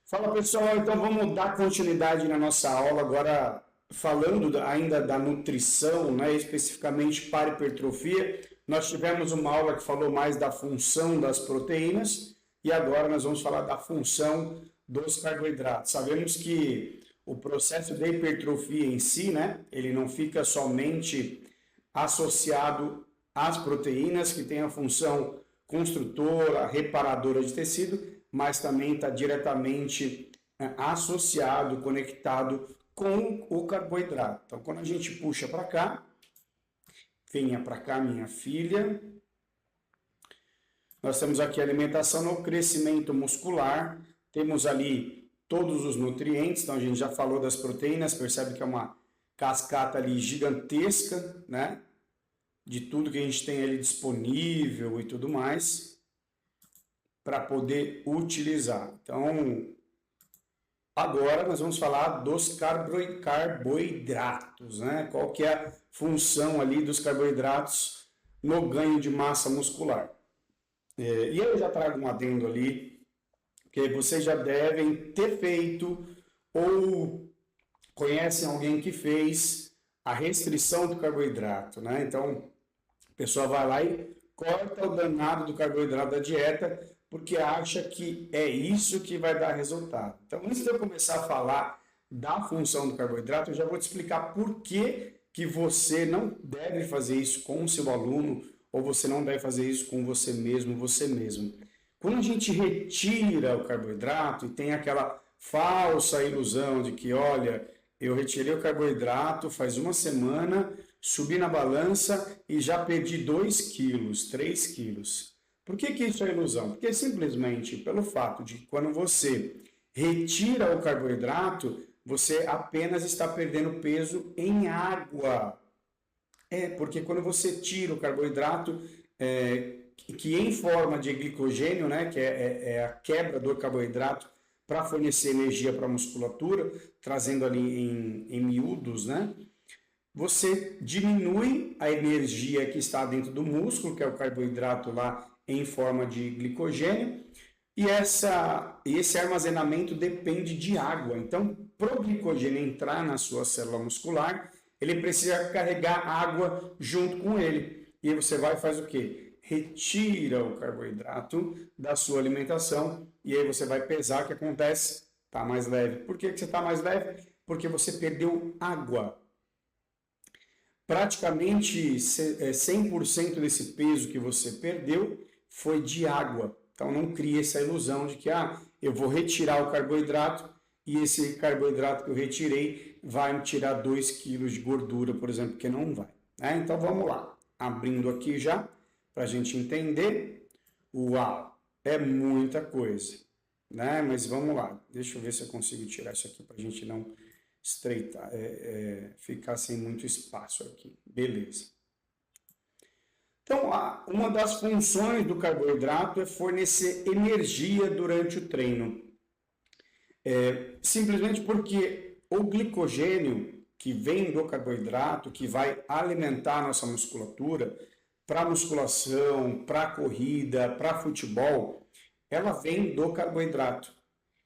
Fala pessoal, então vamos dar continuidade na nossa aula agora falando ainda da nutrição, né, especificamente para hipertrofia. Nós tivemos uma aula que falou mais da função das proteínas e agora nós vamos falar da função dos carboidratos. Sabemos que o processo de hipertrofia em si, né, ele não fica somente associado às proteínas que têm a função construtora, reparadora de tecido, mas também está diretamente associado, conectado com o carboidrato. Então, quando a gente puxa para cá, venha para cá, minha filha. Nós temos aqui a alimentação no crescimento muscular, temos ali todos os nutrientes, então a gente já falou das proteínas, percebe que é uma cascata ali gigantesca, né? De tudo que a gente tem ali disponível e tudo mais, para poder utilizar. Então, agora nós vamos falar dos carboidratos, né? Qual que é a função ali dos carboidratos no ganho de massa muscular. E eu já trago um adendo ali, que vocês já devem ter feito ou conhecem alguém que fez a restrição do carboidrato, né? Então, a pessoa vai lá e corta o danado do carboidrato da dieta porque acha que é isso que vai dar resultado. Então, antes de eu começar a falar da função do carboidrato, eu já vou te explicar por que você não deve fazer isso com o seu aluno ou você não deve fazer isso com você mesmo, você mesmo. Quando a gente retira o carboidrato e tem aquela falsa ilusão de que, olha, eu retirei o carboidrato faz uma semana, subi na balança e já perdi 2 quilos, 3 quilos. Por que isso é ilusão? Porque simplesmente pelo fato de que quando você retira o carboidrato, você apenas está perdendo peso em água. Porque quando você tira o carboidrato, que em forma de glicogênio, né, que é a quebra do carboidrato para fornecer energia para a musculatura, trazendo ali em miúdos, né? Você diminui a energia que está dentro do músculo, que é o carboidrato lá em forma de glicogênio, e esse armazenamento depende de água. Então, para o glicogênio entrar na sua célula muscular, ele precisa carregar água junto com ele. E aí você vai e faz o quê? Retira o carboidrato da sua alimentação e aí você vai pesar. O que acontece? Está mais leve. Por que você está mais leve? Porque você perdeu água. Praticamente 100% desse peso que você perdeu foi de água. Então não crie essa ilusão de que eu vou retirar o carboidrato e esse carboidrato que eu retirei vai me tirar 2 quilos de gordura, por exemplo, porque não vai. Né? Então vamos lá. Abrindo aqui já, para a gente entender. Uau, é muita coisa. Né? Mas vamos lá. Deixa eu ver se eu consigo tirar isso aqui para a gente não estreitar, ficar sem muito espaço aqui. Beleza. Então, uma das funções do carboidrato é fornecer energia durante o treino. Simplesmente porque o glicogênio que vem do carboidrato, que vai alimentar a nossa musculatura, para musculação, para corrida, para futebol, ela vem do carboidrato.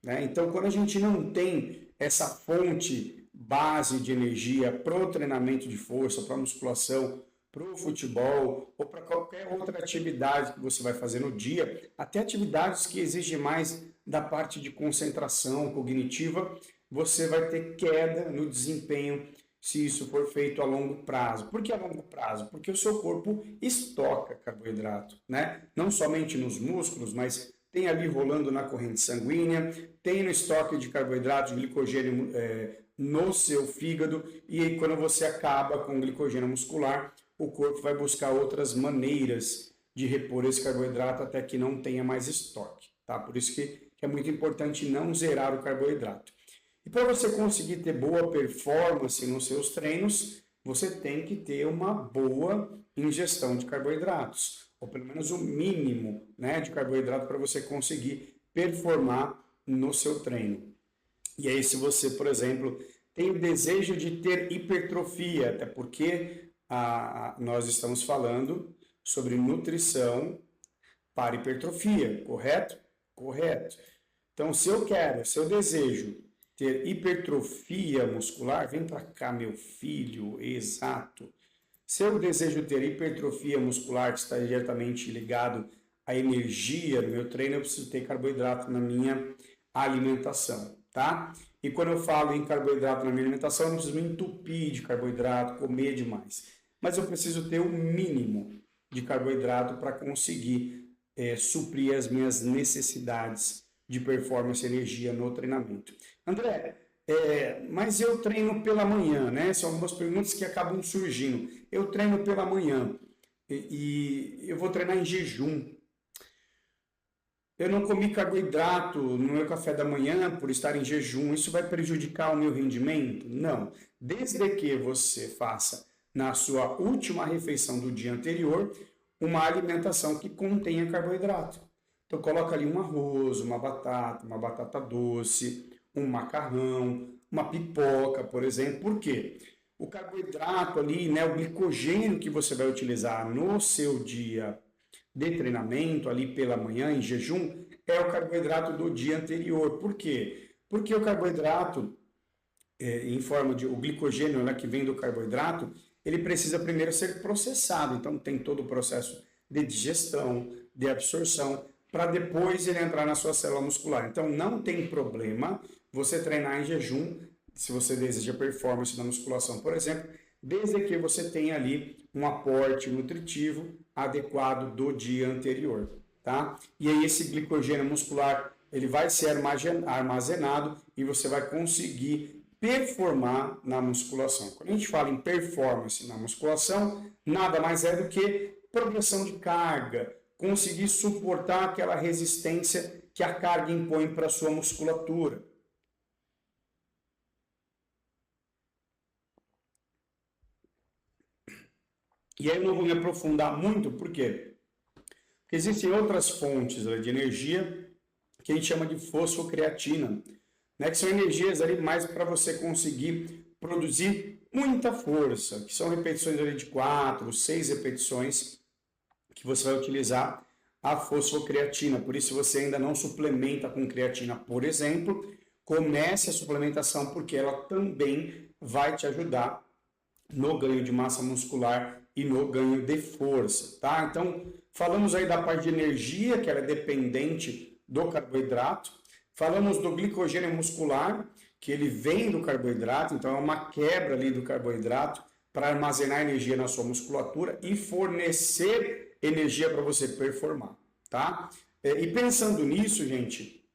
Né? Então, quando a gente não tem essa fonte base de energia para o treinamento de força, para a musculação, para o futebol ou para qualquer outra atividade que você vai fazer no dia, até atividades que exigem mais da parte de concentração cognitiva, você vai ter queda no desempenho se isso for feito a longo prazo. Por que a longo prazo? Porque o seu corpo estoca carboidrato, né? Não somente nos músculos, mas tem ali rolando na corrente sanguínea, tem no estoque de carboidrato, de glicogênio no seu fígado, e aí, quando você acaba com o glicogênio muscular, o corpo vai buscar outras maneiras de repor esse carboidrato até que não tenha mais estoque. Tá? Por isso que é muito importante não zerar o carboidrato. E para você conseguir ter boa performance nos seus treinos, você tem que ter uma boa ingestão de carboidratos, ou pelo menos o mínimo, né, de carboidrato para você conseguir performar no seu treino. E aí, se você, por exemplo, tem o desejo de ter hipertrofia, até porque nós estamos falando sobre nutrição para hipertrofia, correto? Correto. Então, se eu desejo ter hipertrofia muscular, vem para cá, meu filho, exato. Se eu desejo ter hipertrofia muscular, que está diretamente ligado à energia do meu treino, eu preciso ter carboidrato na minha alimentação, tá? E quando eu falo em carboidrato na minha alimentação, eu não preciso me entupir de carboidrato, comer demais. Mas eu preciso ter o mínimo de carboidrato para conseguir suprir as minhas necessidades de performance e energia no treinamento. André, mas eu treino pela manhã, né? São algumas perguntas que acabam surgindo. Eu treino pela manhã e eu vou treinar em jejum. Eu não comi carboidrato no meu café da manhã por estar em jejum. Isso vai prejudicar o meu rendimento? Não. Desde que você faça na sua última refeição do dia anterior uma alimentação que contenha carboidrato. Então coloca ali um arroz, uma batata doce, um macarrão, uma pipoca, por exemplo. Por quê? O carboidrato ali, né, o glicogênio que você vai utilizar no seu dia de treinamento, ali pela manhã, em jejum, é o carboidrato do dia anterior. Por quê? Porque o carboidrato, em forma de o glicogênio, né, que vem do carboidrato, ele precisa primeiro ser processado. Então tem todo o processo de digestão, de absorção, para depois ele entrar na sua célula muscular. Então não tem problema você treinar em jejum, se você deseja performance na musculação, por exemplo, desde que você tenha ali um aporte nutritivo adequado do dia anterior, tá? E aí esse glicogênio muscular, ele vai ser armazenado e você vai conseguir performar na musculação. Quando a gente fala em performance na musculação, nada mais é do que progressão de carga, conseguir suportar aquela resistência que a carga impõe para a sua musculatura. E aí eu não vou me aprofundar muito, por quê? Porque existem outras fontes de energia que a gente chama de fosfocreatina, né, que são energias ali mais para você conseguir produzir muita força, que são repetições ali de 4, 6 repetições que você vai utilizar a fosfocreatina. Por isso, se você ainda não suplementa com creatina, por exemplo, comece a suplementação, porque ela também vai te ajudar no ganho de massa muscular e no ganho de força, tá? Então, falamos aí da parte de energia, que ela é dependente do carboidrato. Falamos do glicogênio muscular, que ele vem do carboidrato, então é uma quebra ali do carboidrato para armazenar energia na sua musculatura e fornecer energia para você performar, tá? E pensando nisso, gente,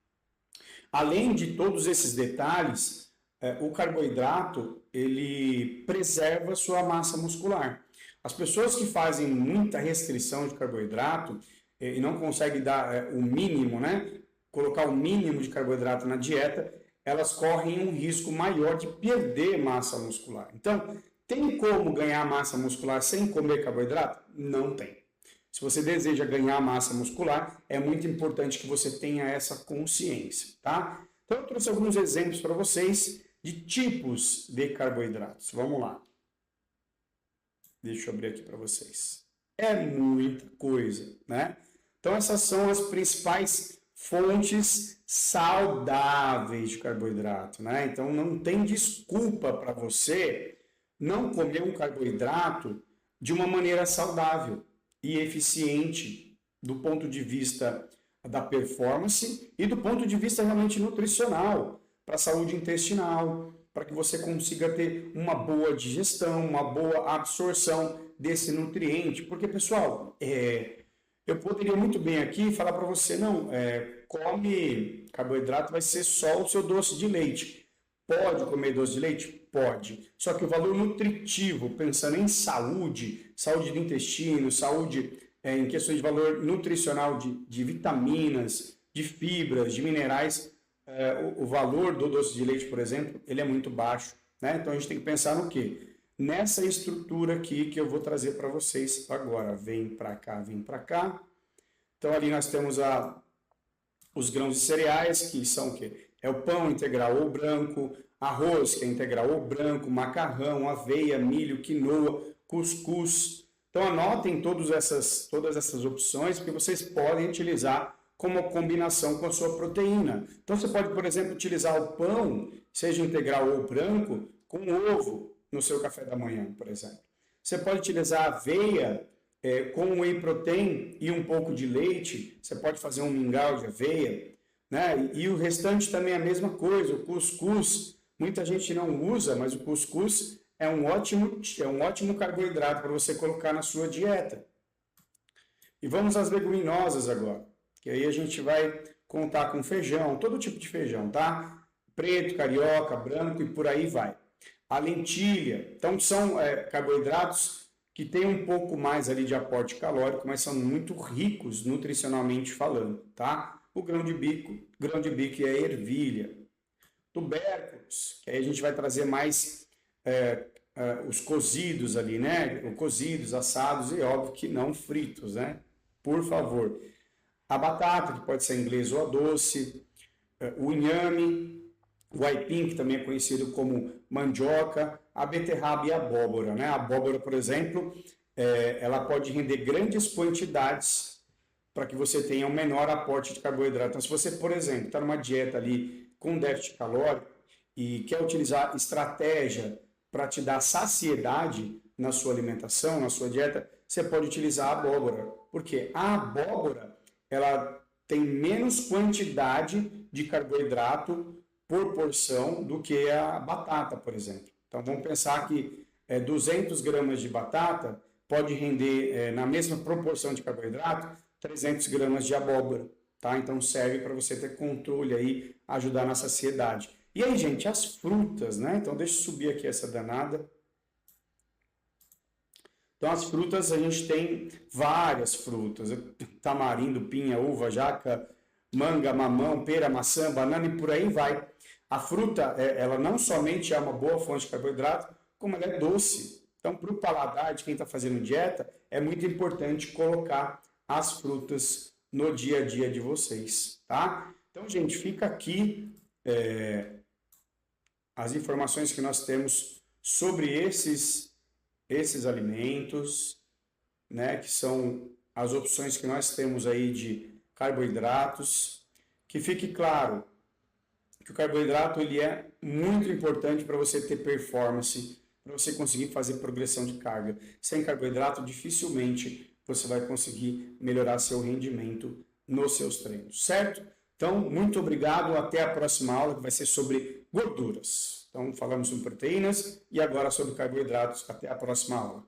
além de todos esses detalhes, o carboidrato, ele preserva sua massa muscular. As pessoas que fazem muita restrição de carboidrato e não conseguem dar o mínimo, né? Colocar o mínimo de carboidrato na dieta, elas correm um risco maior de perder massa muscular. Então, tem como ganhar massa muscular sem comer carboidrato? Não tem. Se você deseja ganhar massa muscular, é muito importante que você tenha essa consciência, tá? Então, eu trouxe alguns exemplos para vocês de tipos de carboidratos. Vamos lá. Deixa eu abrir aqui para vocês. É muita coisa, né? Então, essas são as principais fontes saudáveis de carboidrato, né? Então, não tem desculpa para você não comer um carboidrato de uma maneira saudável e eficiente do ponto de vista da performance e do ponto de vista realmente nutricional, para a saúde intestinal, para que você consiga ter uma boa digestão, uma boa absorção desse nutriente. Porque, pessoal, eu poderia muito bem aqui falar para você, não, come carboidrato, vai ser só o seu doce de leite. Pode comer doce de leite? Pode. Só que o valor nutritivo, pensando em saúde, saúde do intestino, saúde em questões de valor nutricional de vitaminas, de fibras, de minerais, o valor do doce de leite, por exemplo, ele é muito baixo, né? Então a gente tem que pensar no quê? Nessa estrutura aqui que eu vou trazer para vocês agora. Vem para cá, vem para cá. Então ali nós temos os grãos de cereais, que são o quê? É o pão integral ou branco, arroz, que é integral ou branco, macarrão, aveia, milho, quinoa, cuscuz. Então anotem todas essas opções que vocês podem utilizar como combinação com a sua proteína. Então você pode, por exemplo, utilizar o pão, seja integral ou branco, com ovo no seu café da manhã, por exemplo. Você pode utilizar aveia com whey protein e um pouco de leite. Você pode fazer um mingau de aveia, né? E o restante também é a mesma coisa. O cuscuz, muita gente não usa, mas o cuscuz é um ótimo carboidrato para você colocar na sua dieta. E vamos às leguminosas agora, que aí a gente vai contar com feijão, todo tipo de feijão, tá? Preto, carioca, branco e por aí vai. A lentilha, então são carboidratos que têm um pouco mais ali de aporte calórico, mas são muito ricos nutricionalmente falando, tá? O grão de bico e a ervilha. Tubérculos, que aí a gente vai trazer mais os cozidos ali, né? Cozidos, assados e óbvio que não fritos, né? Por favor. A batata, que pode ser inglesa ou a doce, o inhame, o aipim, que também é conhecido como mandioca, a beterraba e a abóbora, né? A abóbora, por exemplo, ela pode render grandes quantidades para que você tenha um menor aporte de carboidrato. Então, se você, por exemplo, está numa dieta ali com déficit calórico e quer utilizar estratégia para te dar saciedade na sua alimentação, na sua dieta, você pode utilizar a abóbora. Porque a abóbora, ela tem menos quantidade de carboidrato por porção do que a batata, por exemplo. Então, vamos pensar que 200 gramas de batata pode render, na mesma proporção de carboidrato, 300 gramas de abóbora. Tá? Então, serve para você ter controle aí, ajudar na saciedade. E aí, gente, as frutas, né? Então, deixa eu subir aqui essa danada. Então, as frutas, a gente tem várias frutas. Tamarindo, pinha, uva, jaca, manga, mamão, pera, maçã, banana e por aí vai. A fruta, ela não somente é uma boa fonte de carboidrato, como ela é doce. Então, para o paladar de quem está fazendo dieta, é muito importante colocar as frutas no dia a dia de vocês, tá? Então, gente, fica aqui as informações que nós temos sobre esses alimentos, né, que são as opções que nós temos aí de carboidratos. Que fique claro que o carboidrato ele é muito importante para você ter performance, para você conseguir fazer progressão de carga. Sem carboidrato, dificilmente você vai conseguir melhorar seu rendimento nos seus treinos, certo? Então, muito obrigado, até a próxima aula, que vai ser sobre gorduras. Então, falamos sobre proteínas e agora sobre carboidratos. Até a próxima aula.